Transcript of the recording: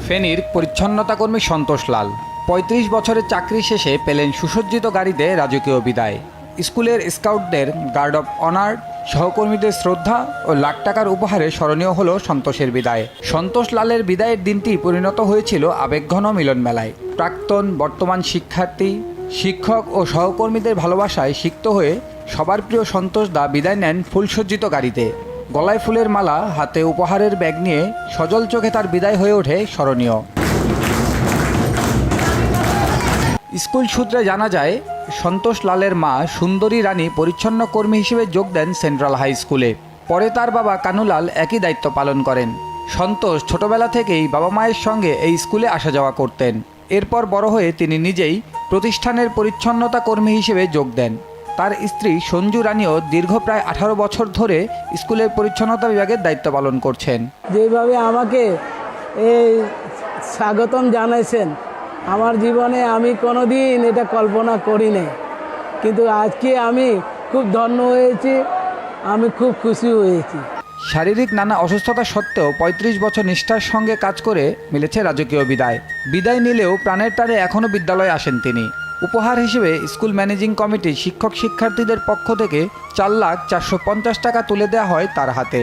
ফেনীর পরিচ্ছন্নতা কর্মী সন্তোষ লাল ৩৫ বছরের চাকরি শেষে পেলেন সুসজ্জিত গাড়িতে রাজকীয় বিদায়। স্কুলের স্কাউটদের গার্ড অব অনার, সহকর্মীদের শ্রদ্ধা ও লাখ টাকার উপহারে স্মরণীয় হলো সন্তোষের বিদায়। সন্তোষ লালের বিদায়ের দিনটি পরিণত হয়েছিল আবেগঘন মিলন মেলায়। প্রাক্তন বর্তমান শিক্ষার্থী, শিক্ষক ও সহকর্মীদের ভালোবাসায় সিক্ত হয়ে সবার প্রিয় সন্তোষ দা বিদায় নেন ফুলসজ্জিত গাড়িতে। গলায় ফুলের মালা, হাতে উপহারের ব্যাগ নিয়ে সজল চোখে তার বিদায় হয়ে ওঠে স্মরণীয়। স্কুল সূত্রে জানা যায়, সন্তোষ লালের মা সুন্দরী রানী পরিচ্ছন্ন কর্মী হিসেবে যোগ দেন সেন্ট্রাল হাই স্কুলে। পরে তার বাবা কানুলাল একই দায়িত্ব পালন করেন। সন্তোষ ছোটবেলা থেকেই বাবা মায়ের সঙ্গে এই স্কুলে আসা যাওয়া করতেন। এরপর বড় হয়ে তিনি নিজেই প্রতিষ্ঠানের পরিচ্ছন্নতা কর্মী হিসেবে যোগ দেন। তার স্ত্রী সঞ্জু রানীও দীর্ঘ প্রায় 18 বছর ধরে স্কুলের পরিচ্ছন্নতা বিভাগের দায়িত্ব পালন করছেন। যেভাবে আমাকে এই স্বাগতম জানাইছেন, আমার জীবনে আমি কোনোদিন এটা কল্পনা করিনি, কিন্তু আজকে আমি খুব ধন্য হয়েছি, আমি খুব খুশি হয়েছি। শারীরিক নানা অসুস্থতা সত্ত্বেও ৩৫ বছর নিষ্ঠার সঙ্গে কাজ করে মিলেছে রাজকীয় বিদায়। বিদায় নিলেও প্রাণের টানে এখনও বিদ্যালয়ে আসেন তিনি। উপহার হিসেবে স্কুল ম্যানেজিং কমিটি শিক্ষক শিক্ষার্থীদের পক্ষ থেকে 4,450,000 টাকা তুলে দেওয়া হয় তার হাতে।